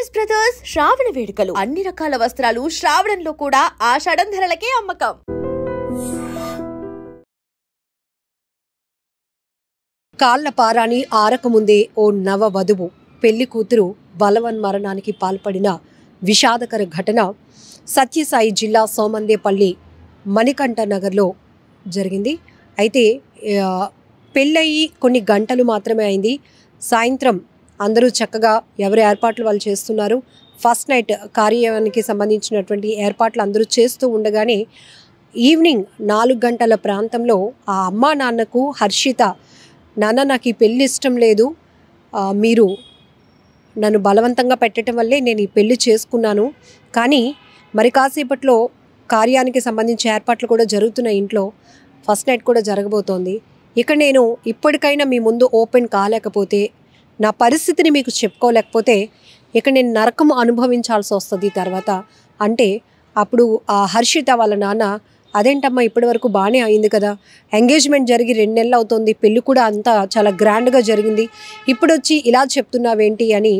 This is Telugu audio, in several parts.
ఎంఎస్ బ్రదర్స్ శ్రావణ వేడుకలు అన్ని రకాల వస్త్రాలు శ్రావణంలో కూడా ఆషాఢం ధరలకే అమ్మకం. కాళ్ల పారాని ఆరకముందే ఓ నవ వధువు పెళ్లి కూతురు బలవన్మరణానికి పాల్పడిన విషాదకర ఘటన సత్యసాయి జిల్లా సోమందేపల్లి మణికంఠ నగర్లో జరిగింది. అయితే పెళ్ళయి కొన్ని గంటలు మాత్రమే అయింది. సాయంత్రం అందరూ చక్కగా ఎవరి ఏర్పాట్లు వాళ్ళు చేస్తున్నారు. ఫస్ట్ నైట్ కార్యానికి సంబంధించినటువంటి ఏర్పాట్లు అందరూ చేస్తూ ఉండగానే ఈవినింగ్ 4 గంటల ప్రాంతంలో ఆ అమ్మా నాన్నకు హర్షిత, నాన్న నాకు ఈ పెళ్ళి ఇష్టం లేదు, మీరు నన్ను బలవంతంగా పెట్టడం వల్లే నేను ఈ పెళ్ళి చేసుకున్నాను, కానీ మరి కాసేపట్లో కార్యానికి సంబంధించి ఏర్పాట్లు కూడా జరుగుతున్నాయి, ఇంట్లో ఫస్ట్ నైట్ కూడా జరగబోతోంది, ఇక నేను ఇప్పటికైనా మీ ముందు ఓపెన్ కాలేకపోతే, నా పరిస్థితిని మీకు చెప్పుకోలేకపోతే ఇక నేను నరకం అనుభవించాల్సి వస్తుంది తర్వాత అంటే, అప్పుడు ఆ హర్షిత వాళ్ళ నాన్న, అదేంటమ్మా ఇప్పటి వరకు బాగానే అయింది కదా, ఎంగేజ్మెంట్ జరిగి 2 నెలలు అవుతుంది, పెళ్ళి కూడా అంతా చాలా గ్రాండ్గా జరిగింది, ఇప్పుడు వచ్చి ఇలా చెప్తున్నావేంటి అని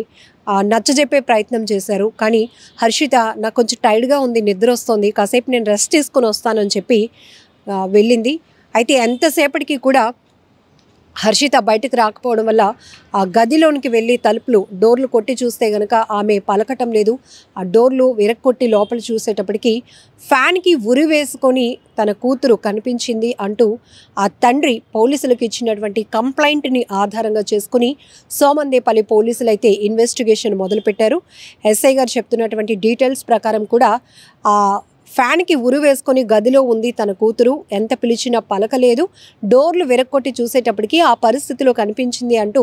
నచ్చజెప్పే ప్రయత్నం చేశారు. కానీ హర్షిత నాకు కొంచెం టైర్డ్గా ఉంది, నిద్ర వస్తుంది, కాసేపు నేను రెస్ట్ తీసుకొని వస్తానని చెప్పి వెళ్ళింది. అయితే ఎంతసేపటికి కూడా హర్షిత బయటకు రాకపోవడం వల్ల ఆ గదిలోనికి వెళ్ళి డోర్లు కొట్టి చూస్తే గనక ఆమె పలకటం లేదు. ఆ డోర్లు విరక్కొట్టి లోపల చూసేటప్పటికి ఫ్యాన్కి ఉరి వేసుకొని తన కూతురు కనిపించింది అంటూ ఆ తండ్రి పోలీసులకు ఇచ్చినటువంటి కంప్లైంట్ని ఆధారంగా చేసుకుని సోమందేపల్లి పోలీసులు అయితే ఇన్వెస్టిగేషన్ మొదలుపెట్టారు. ఎస్ఐ గారు చెప్తున్నటువంటి డీటెయిల్స్ ప్రకారం కూడా ఆ ఫ్యాన్కి ఉరి వేసుకొని గదిలో ఉంది తన కూతురు, ఎంత పిలిచినా పలకలేదు, డోర్లు విరక్కొట్టి చూసేటప్పటికి ఆ పరిస్థితిలో కనిపించింది అంటూ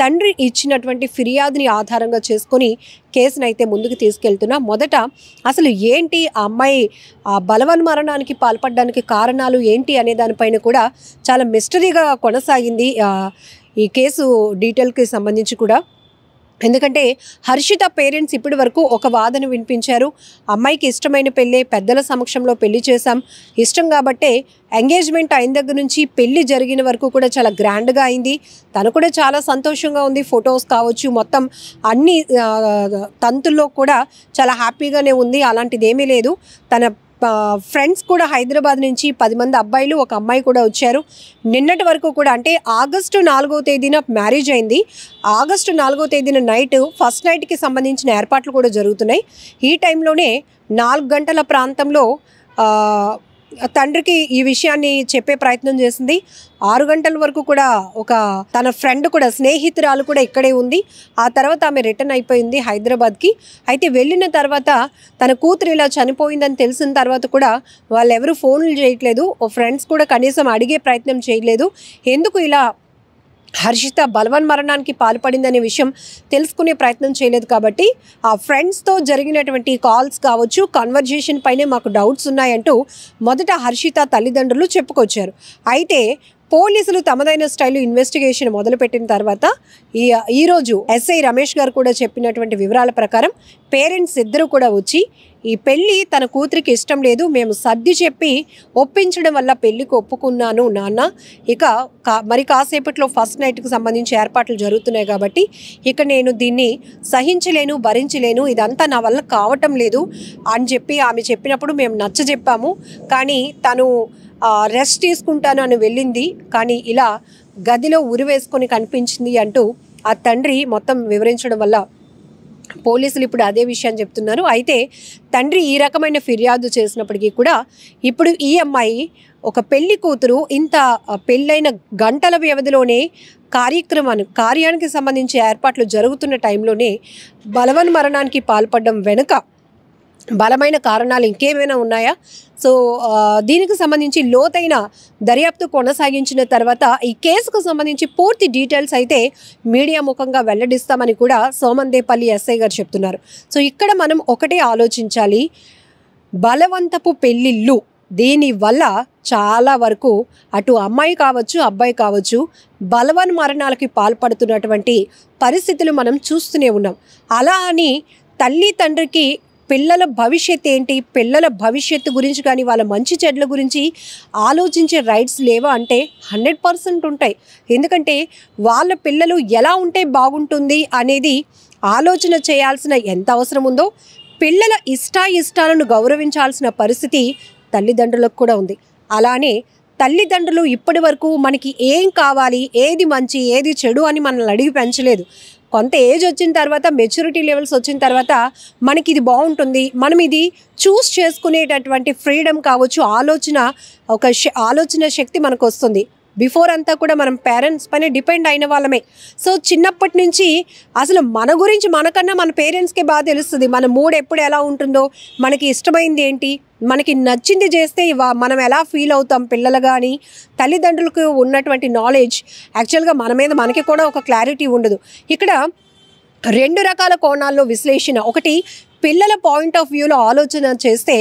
తండ్రి ఇచ్చినటువంటి ఫిర్యాదుని ఆధారంగా చేసుకొని కేసునైతే ముందుకు తీసుకెళ్తున్నా. మొదట అసలు ఏంటి ఆ అమ్మాయి బలవన్మరణానికి పాల్పడడానికి కారణాలు ఏంటి అనే దానిపైన కూడా చాలా మిస్టరీగా కొనసాగింది ఈ కేసు డీటెయిల్కి సంబంధించి కూడా. ఎందుకంటే హర్షిత పేరెంట్స్ ఇప్పటి వరకు ఒక వాదన వినిపించారు, అమ్మాయికి ఇష్టమైన పెళ్ళే, పెద్దల సమక్షంలో పెళ్లి చేశాం, ఇష్టం కాబట్టే ఎంగేజ్మెంట్ అయిన దగ్గర నుంచి పెళ్లి జరిగిన వరకు కూడా చాలా గ్రాండ్గా అయింది, తను కూడా చాలా సంతోషంగా ఉంది, ఫొటోస్ కావచ్చు మొత్తం అన్ని తంతుల్లో కూడా చాలా హ్యాపీగానే ఉంది, అలాంటిది ఏమీ లేదు, తన ఫ్రెండ్స్ కూడా హైదరాబాద్ నుంచి 10 మంది అబ్బాయిలు ఒక అమ్మాయి కూడా వచ్చారు. నిన్నటి వరకు కూడా అంటే ఆగస్టు 4వ తేదీన మ్యారేజ్ అయింది. ఆగస్టు 4వ తేదీన నైట్ ఫస్ట్ నైట్కి సంబంధించిన ఏర్పాట్లు కూడా జరుగుతున్నాయి. ఈ టైంలోనే 4 గంటల ప్రాంతంలో తండ్రికి ఈ విషయాన్ని చెప్పే ప్రయత్నం చేసింది. 6 గంటల వరకు కూడా ఒక తన ఫ్రెండ్ కూడా, స్నేహితురాలు కూడా ఇక్కడే ఉంది. ఆ తర్వాత ఆమె రిటర్న్ అయిపోయింది హైదరాబాద్కి. అయితే వెళ్ళిన తర్వాత తన కూతురు ఇలా చనిపోయిందని తెలిసిన తర్వాత కూడా వాళ్ళెవరూ ఫోన్లు చేయట్లేదు, ఫ్రెండ్స్ కూడా కనీసం అడిగే ప్రయత్నం చేయలేదు. ఎందుకు ఇలా హర్షిత బలవన్మరణానికి పాల్పడిందనే విషయం తెలుసుకునే ప్రయత్నం చేయలేదు. కాబట్టి ఆ ఫ్రెండ్స్తో జరిగినటువంటి కాల్స్ కావచ్చు, కన్వర్జేషన్ పైనే మాకు డౌట్స్ ఉన్నాయంటూ మొదట హర్షిత తల్లిదండ్రులు చెప్పుకొచ్చారు. అయితే పోలీసులు తమదైన స్టైలు ఇన్వెస్టిగేషన్ మొదలుపెట్టిన తర్వాత ఈరోజు ఎస్ఐ రమేష్ గారు కూడా చెప్పినటువంటి వివరాల ప్రకారం పేరెంట్స్ ఇద్దరు కూడా వచ్చి, ఈ పెళ్ళి తన కూతురికి ఇష్టం లేదు, మేము సర్ది చెప్పి ఒప్పించడం వల్ల పెళ్ళికి ఒప్పుకున్నాను నాన్న, ఇక మరి కాసేపట్లో ఫస్ట్ నైట్కి సంబంధించి ఏర్పాట్లు జరుగుతున్నాయి కాబట్టి ఇక నేను దీన్ని సహించలేను, భరించలేను, ఇదంతా నా వల్ల కావటం లేదు అని చెప్పి ఆమె చెప్పినప్పుడు మేము నచ్చజెప్పాము. కానీ తను రెస్ట్ తీసుకుంటాను అని వెళ్ళింది, కానీ ఇలా గదిలో ఉరి వేసుకొని కనిపించింది అంటూ ఆ తండ్రి మొత్తం వివరించడం వల్ల పోలీసులు ఇప్పుడు అదే విషయాన్ని చెప్తున్నారు. అయితే తండ్రి ఈ రకమైన ఫిర్యాదు చేసినప్పటికీ కూడా ఇప్పుడు ఈ అమ్మాయి ఒక పెళ్లి కూతురు ఇంత పెళ్ళైన గంటల వ్యవధిలోనే కార్యానికి సంబంధించి ఏర్పాట్లు జరుగుతున్న టైంలోనే బలవన్మరణానికి పాల్పడడం వెనుక బలమైన కారణాలు ఇంకేమైనా ఉన్నాయా? సో దీనికి సంబంధించి లోతైన దర్యాప్తు కొనసాగించిన తర్వాత ఈ కేసుకు సంబంధించి పూర్తి డీటెయిల్స్ అయితే మీడియా ముఖంగా వెల్లడిస్తామని కూడా సోమందేపల్లి ఎస్ఐ గారు చెప్తున్నారు. సో ఇక్కడ మనం ఒకటే ఆలోచించాలి, బలవంతపు పెళ్ళిళ్ళు దీనివల్ల చాలా వరకు అటు అమ్మాయి కావచ్చు, అబ్బాయి కావచ్చు, బలవన్మరణాలకి పాల్పడుతున్నటువంటి పరిస్థితులు మనం చూస్తూనే ఉన్నాం. అలా అని తల్లి తండ్రికి పిల్లల భవిష్యత్తు ఏంటి, పిల్లల భవిష్యత్తు గురించి కానీ వాళ్ళ మంచి చెడ్ల గురించి ఆలోచించే రైట్స్ లేవా అంటే 100% ఉంటాయి. ఎందుకంటే వాళ్ళ పిల్లలు ఎలా ఉంటే బాగుంటుంది అనేది ఆలోచన చేయాల్సిన ఎంత అవసరం ఉందో పిల్లల ఇష్టాలను గౌరవించాల్సిన పరిస్థితి తల్లిదండ్రులకు కూడా ఉంది. అలానే తల్లిదండ్రులు ఇప్పటి వరకు మనకి ఏం కావాలి, ఏది మంచి ఏది చెడు అని మనల్ని అడిగి పెంచలేదు. కొంత ఏజ్ వచ్చిన తర్వాత, మెచ్యూరిటీ లెవెల్స్ వచ్చిన తర్వాత మనకి ఇది బాగుంటుంది, మనం ఇది చూస్ చేసుకునేటటువంటి ఫ్రీడమ్ కావచ్చు, ఆలోచన శక్తి మనకు వస్తుంది. బిఫోర్ అంతా కూడా మనం పేరెంట్స్ పైన డిపెండ్ అయిన వాళ్ళమే. సో చిన్నప్పటి నుంచి అసలు మన గురించి మనకన్నా మన పేరెంట్స్కే బాగా తెలుస్తుంది. మన మూడ్ ఎప్పుడు ఎలా ఉంటుందో, మనకి ఇష్టమైంది ఏంటి, మనకి నచ్చింది చేస్తే మనం ఎలా ఫీల్ అవుతాం పిల్లలు. కానీ తల్లిదండ్రులకు ఉన్నటువంటి నాలెడ్జ్ యాక్చువల్గా మన మీద మనకి కూడా ఒక క్లారిటీ ఉండదు. ఇక్కడ 2 రకాల కోణాల్లో విశ్లేషణ. ఒకటి, పిల్లల పాయింట్ ఆఫ్ వ్యూలో ఆలోచన చేస్తే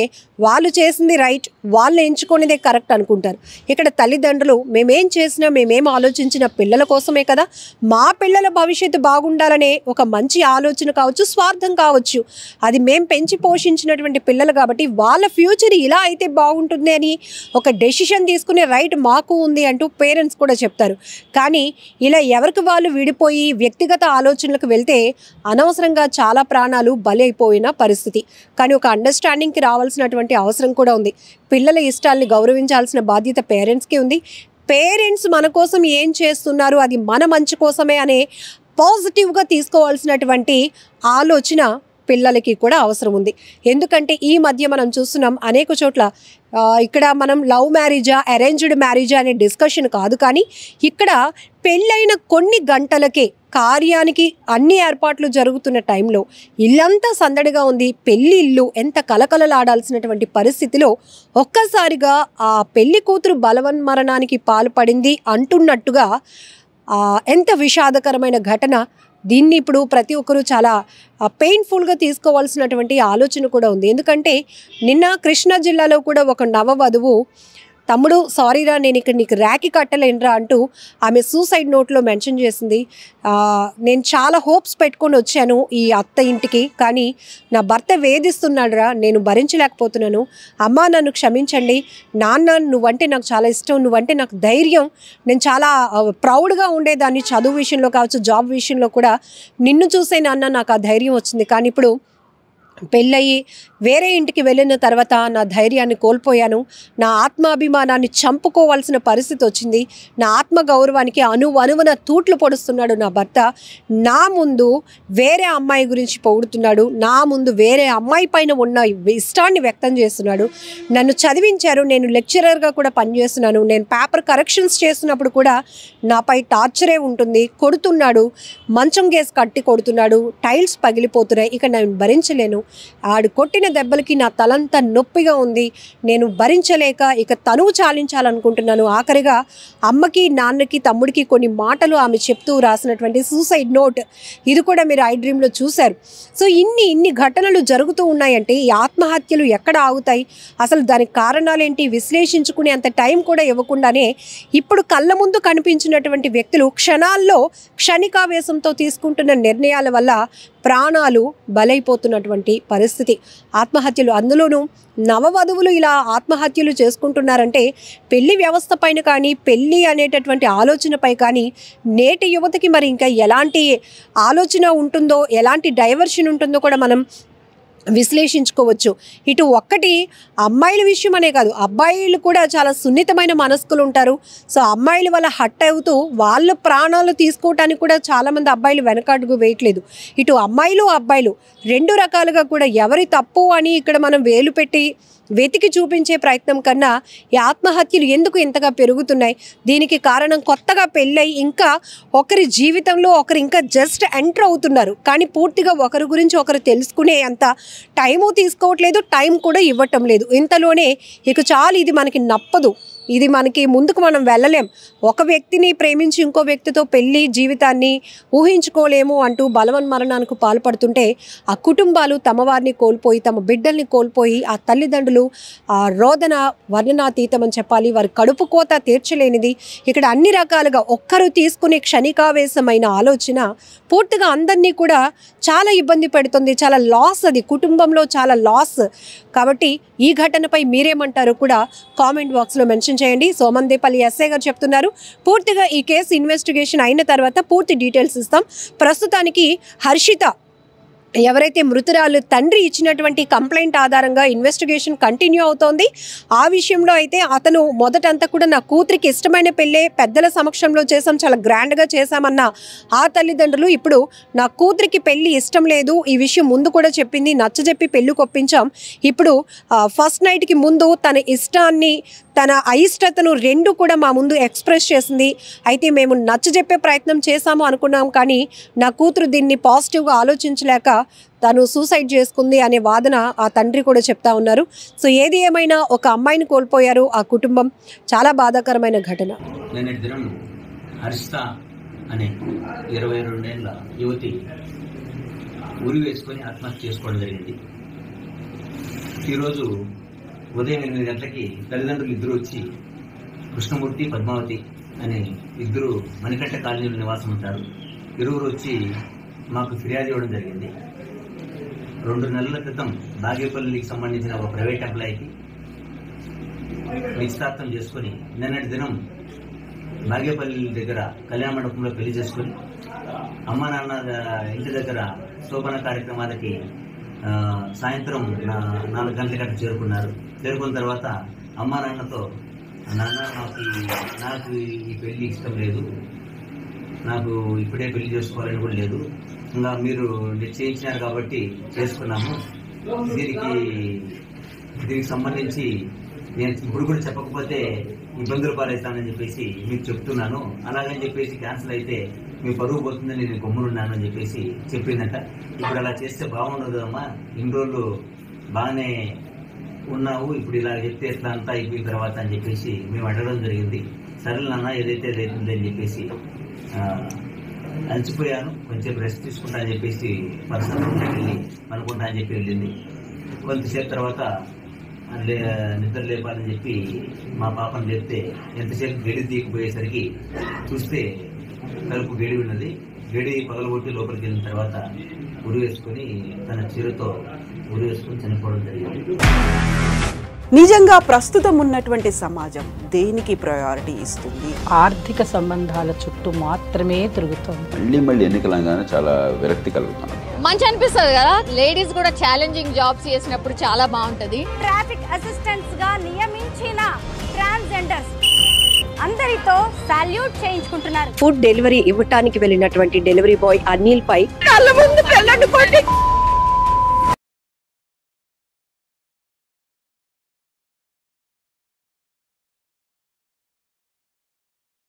వాళ్ళు చేసింది రైట్, వాళ్ళు ఎంచుకునేదే కరెక్ట్ అనుకుంటారు. ఇక్కడ తల్లిదండ్రులు మేమేం చేసినా, మేమేం ఆలోచించిన పిల్లల కోసమే కదా, మా పిల్లల భవిష్యత్తు బాగుండాలనే ఒక మంచి ఆలోచన కావచ్చు, స్వార్థం కావచ్చు, అది మేము పెంచి పోషించినటువంటి పిల్లలు కాబట్టి వాళ్ళ ఫ్యూచర్ ఇలా అయితే బాగుంటుంది అని ఒక డెసిషన్ తీసుకునే రైట్ మాకు ఉంది అంటూ పేరెంట్స్ కూడా చెప్తారు. కానీ ఇలా ఎవరికి వాళ్ళు విడిపోయి వ్యక్తిగత ఆలోచనలకు వెళ్తే అనవసరంగా చాలా ప్రాణాలు బలి అయిపోయిన పరిస్థితి. కానీ ఒక అండర్స్టాండింగ్కి రావాల్సినటువంటి అవసరం కూడా ఉంది. పిల్లల ఇష్టాలని గౌరవించాల్సిన బాధ్యత పేరెంట్స్కి ఉంది. పేరెంట్స్ మన కోసం ఏం చేస్తున్నారు, అది మన మంచి కోసమే అనే పాజిటివ్గా తీసుకోవాల్సినటువంటి ఆలోచన పిల్లలకి కూడా అవసరం ఉంది. ఎందుకంటే ఈ మధ్య మనం చూస్తున్నాం అనేక చోట్ల, ఇక్కడ మనం లవ్ మ్యారేజా అరేంజ్డ్ మ్యారేజా అనే డిస్కషన్ కాదు, కానీ ఇక్కడ పెళ్ళైన కొన్ని గంటలకే కార్యానికి అన్ని ఏర్పాట్లు జరుగుతున్న టైంలో ఇల్లంతా సందడిగా ఉంది, పెళ్లి ఇల్లు ఎంత కలకలలాడాల్సినటువంటి పరిస్థితిలో ఒక్కసారిగా ఆ పెళ్లి కూతురు బలవన్మరణానికి పాల్పడింది అంటున్నట్టుగా ఎంత విషాదకరమైన ఘటన. దీన్ని ఇప్పుడు ప్రతి ఒక్కరూ చాలా పెయిన్ఫుల్గా తీసుకోవాల్సినటువంటి ఆలోచన కూడా ఉంది. ఎందుకంటే నిన్న కృష్ణా జిల్లాలో కూడా ఒక నవవధువు, తమ్ముడు సారీరా నేను ఇక్కడ నీకు రాఖీ కట్టలేనురా అంటూ ఆమె సూసైడ్ నోట్లో మెన్షన్ చేసింది. నేను చాలా హోప్స్ పెట్టుకొని వచ్చాను ఈ అత్త ఇంటికి, కానీ నా భర్త వేధిస్తున్నాడురా, నేను భరించలేకపోతున్నాను, అమ్మా నన్ను క్షమించండి, నాన్న నువ్వంటే నాకు చాలా ఇష్టం, నువ్వంటే నాకు ధైర్యం, నేను చాలా ప్రౌడ్గా ఉండేదాన్ని చదువు విషయంలో కావచ్చు, జాబ్ విషయంలో కూడా, నిన్ను చూసే నాన్న నాకు ఆ ధైర్యం వచ్చింది, కానీ ఇప్పుడు పెళ్ళయి వేరే ఇంటికి వెళ్ళిన తర్వాత నా ధైర్యాన్ని కోల్పోయాను, నా ఆత్మాభిమానాన్ని చంపుకోవాల్సిన పరిస్థితి వచ్చింది, నా ఆత్మగౌరవానికి అణువణువున తూట్లు పొడుస్తున్నాడు నా భర్త, నా ముందు వేరే అమ్మాయి గురించి పొగుడుతున్నాడు, నా ముందు వేరే అమ్మాయి పైన ఉన్న ఇష్టాన్ని వ్యక్తం చేస్తున్నాడు, నన్ను చదివించారు, నేను లెక్చరర్గా కూడా పనిచేస్తున్నాను, నేను పేపర్ కరెక్షన్స్ చేస్తున్నప్పుడు కూడా నాపై టార్చరే ఉంటుంది, కొడుతున్నాడు, మంచం కేసు కట్టి కొడుతున్నాడు, టైల్స్ పగిలిపోతున్నాయి, ఇక నేను భరించలేను, ఆడు కొట్టిన దెబ్బలకి నా తలంతా నొప్పిగా ఉంది, నేను భరించలేక ఇక తనువు చాలించాలనుకుంటున్నాను. ఆఖరిగా అమ్మకి నాన్నకి తమ్ముడికి కొన్ని మాటలు ఆమె చెప్తూ రాసినటువంటి సూసైడ్ నోట్, ఇది కూడా మీరు ఐ డ్రీమ్లో చూశారు. సో ఇన్ని ఘటనలు జరుగుతూ ఉన్నాయంటే ఈ ఆత్మహత్యలు ఎక్కడ ఆగుతాయి, అసలు దానికి కారణాలేంటి విశ్లేషించుకునే అంత టైం కూడా ఇవ్వకుండానే ఇప్పుడు కళ్ళ ముందు కనిపించినటువంటి వ్యక్తులు క్షణాల్లో క్షణికావేశంతో తీసుకుంటున్న నిర్ణయాల వల్ల ప్రాణాలు బలైపోతున్నటువంటి పరిస్థితి. ఆత్మహత్యలు, అందులోనూ నవవధువులు ఇలా ఆత్మహత్యలు చేసుకుంటున్నారంటే పెళ్లి వ్యవస్థ పైన కానీ, పెళ్ళి అనేటటువంటి ఆలోచనపై కానీ నేటి యువతకి మరి ఇంకా ఎలాంటి ఆలోచన ఉంటుందో, ఎలాంటి డైవర్షన్ ఉంటుందో కూడా మనం విశ్లేషించుకోవచ్చు. ఇటు ఒక్కటి అమ్మాయిల విషయం అనే కాదు, అబ్బాయిలు కూడా చాలా సున్నితమైన మనస్కులు ఉంటారు. సో అమ్మాయిల వల్ల హట్ అవుతూ వాళ్ళ ప్రాణాలు తీసుకోవటానికి కూడా చాలామంది అబ్బాయిలు వెనకడుగు వేయట్లేదు. ఇటు అమ్మాయిలు అబ్బాయిలు 2 రకాలుగా కూడా ఎవరి తప్పు అని ఇక్కడ మనం వేలు పెట్టి వెతికి చూపించే ప్రయత్నం కన్నా ఈ ఆత్మహత్యలు ఎందుకు ఇంతగా పెరుగుతున్నాయి, దీనికి కారణం కొత్తగా పెళ్ళై ఇంకా ఒకరి జీవితంలో ఒకరు ఇంకా జస్ట్ ఎంటర్ అవుతున్నారు, కానీ పూర్తిగా ఒకరి గురించి ఒకరు తెలుసుకునే అంత టైము తీసుకోవట్లేదు, టైం కూడా ఇవ్వటం లేదు. ఇంతలోనే ఇక చాలు ఇది మనకి నప్పదు, ఇది మనకి ముందుకు మనం వెళ్ళలేం. ఒక వ్యక్తిని ప్రేమించి ఇంకో వ్యక్తితో పెళ్లి జీవితాన్ని ఊహించుకోలేము అంటూ బలవన్మరణానికి పాల్పడుతుంటే ఆ కుటుంబాలు తమ వారిని కోల్పోయి తమ బిడ్డల్ని కోల్పోయి ఆ తల్లిదండ్రులు ఆ రోదన వర్ణనాతీతం అని చెప్పాలి. వారి కడుపు కోత తీర్చలేనిది. ఇక్కడ అన్ని రకాలుగా ఒక్కరు తీసుకునే క్షణికావేశమైన ఆలోచన పూర్తిగా అందరినీ కూడా చాలా ఇబ్బంది పెడుతుంది. చాలా లాస్, అది కుటుంబంలో చాలా లాస్. కాబట్టి ఈ ఘటనపై మీరేమంటారో కూడా కామెంట్ బాక్స్లో మెన్షన్ చేయండి. సోమందేపల్లి ఎస్ఐ గారు చెప్తున్నారు, పూర్తిగా ఈ కేసు ఇన్వెస్టిగేషన్ అయిన తర్వాత పూర్తి డీటెయిల్స్ ఇస్తాం. ప్రస్తుతానికి హర్షిత ఎవరైతే మృతురాలు తండ్రి ఇచ్చినటువంటి కంప్లైంట్ ఆధారంగా ఇన్వెస్టిగేషన్ కంటిన్యూ అవుతోంది. ఆ విషయంలో అయితే అతను మొదటంతా కూడా నా కూతురికి ఇష్టమైన పెళ్ళే పెద్దల సమక్షంలో చేసాం, చాలా గ్రాండ్గా చేశామన్న ఆ తల్లిదండ్రులు ఇప్పుడు నా కూతురికి పెళ్ళి ఇష్టం లేదు, ఈ విషయం ముందు కూడా చెప్పింది, నచ్చజెప్పి పెళ్ళి కొప్పించాం. ఇప్పుడు ఫస్ట్ నైట్కి ముందు తన ఇష్టాన్ని తన అయిష్టతను రెండు కూడా మా ముందు ఎక్స్ప్రెస్ చేసింది. అయితే మేము నచ్చజెప్పే ప్రయత్నం చేశాము అనుకున్నాం, కానీ నా కూతురు దీన్ని పాజిటివ్గా ఆలోచించలేక తను సూసైడ్ చేసుకుంది అనే వాదన ఆ తండ్రి కూడా చెప్తా ఉన్నారు. సో ఏది ఏమైనా ఒక అమ్మాయిని కోల్పోయారు ఆ కుటుంబం. చాలా బాధాకరమైన ఘటన. నిన్నటి దినం హర్షిత అనే 22 ఏళ్ల యువతి ఉరి వేసుకొని ఆత్మహత్య చేసుకోవడం జరిగింది. ఈరోజు ఉదయం 8 గంటలకి తల్లిదండ్రులు ఇద్దరు వచ్చి, కృష్ణమూర్తి పద్మావతి అనే ఇద్దరు మణికంఠ కాలనీలో నివాసం ఉంటారు. ఇరువురు వచ్చి మాకు ఫిర్యాదు ఇవ్వడం జరిగింది. 2 నెలల క్రితం బాగేపల్లికి సంబంధించిన ఒక ప్రైవేట్ ఎంప్లాయీకి నిశ్చితార్థం చేసుకుని నిన్నటి దినం బాగేపల్లి దగ్గర కళ్యాణ మండపంలో పెళ్లి చేసుకుని అమ్మ నాన్న ఇంటి దగ్గర శోభన కార్యక్రమాలకి సాయంత్రం 4 గంటలకి చేరుకున్నారు. చేరుకున్న తర్వాత అమ్మ నాన్నతో, నాన్న నాకు ఈ పెళ్లి ఇష్టం లేదు, నాకు ఇప్పుడే పెళ్లి చేసుకోవాలని కూడా లేదు, ఇంకా మీరు నిశ్చయించినారు కాబట్టి చేసుకున్నాము, దీనికి సంబంధించి నేను ఇప్పుడు కూడా చెప్పకపోతే ఇబ్బందులు పాలవుతానని చెప్పేసి మీకు చెప్తున్నాను, అలాగని చెప్పేసి క్యాన్సిల్ అయితే మీ పరువు పోతుందని నేను గమ్మునున్నాను అని చెప్పేసి చెప్పిందట. ఇప్పుడు అలా చేస్తే బాగుండదు అమ్మా, ఇన్ని రోజులు బాగానే ఉన్నావు, ఇప్పుడు ఇలా చెప్తే ఎట్లా అంతా అయిపోయిన తర్వాత అని చెప్పేసి మేము అడగడం జరిగింది. సరేలే నాన్న, ఏదైతే అదైతుంది అని చెప్పేసి అలసిపోయాను, కొంచెం రెస్ట్ తీసుకుంటా అని చెప్పేసి పర్సనల్ వెళ్ళి అనుకుంటా అని చెప్పి వెళ్ళింది. కొంతసేపు తర్వాత నిద్ర లేపాలని చెప్పి మా పాపను లేపితే ఎంతసేపు గడి తీయకపోయేసరికి చూస్తే తలుపు గడి ఉన్నది. గడి పగలగొట్టి లోపలికి వెళ్ళిన తర్వాత ఉరి వేసుకొని తన చీరతో ఉరి వేసుకొని చనిపోవడం జరిగింది. నిజంగా ప్రస్తుతం ఉన్నటువంటి సమాజం దేనికి ప్రయారిటీ ఇస్తుంది? ఆర్థిక సంబంధాల చుట్టూ మాత్రమే తిరుగుతుంది. మళ్ళీ ఎన్నికలంగానే చాలా విరక్తి కలుగుతాం. మంచి అనిపిస్తుంది కదా, లేడీస్ కూడా ఛాలెంజింగ్ జాబ్స్ చేసినప్పుడు చాలా బాగుంటది. ట్రాఫిక్ అసిస్టెంట్స్ గా నియమించిన ట్రాన్స్జెండర్స్ అందరితో సాల్యూట్ చేయించుకుంటున్నారు. ఫుడ్ డెలివరీ ఇవ్వటానికి వెళ్ళినటువంటి డెలివరీ బాయ్ అనిల్ పై కళ్ళ ముందు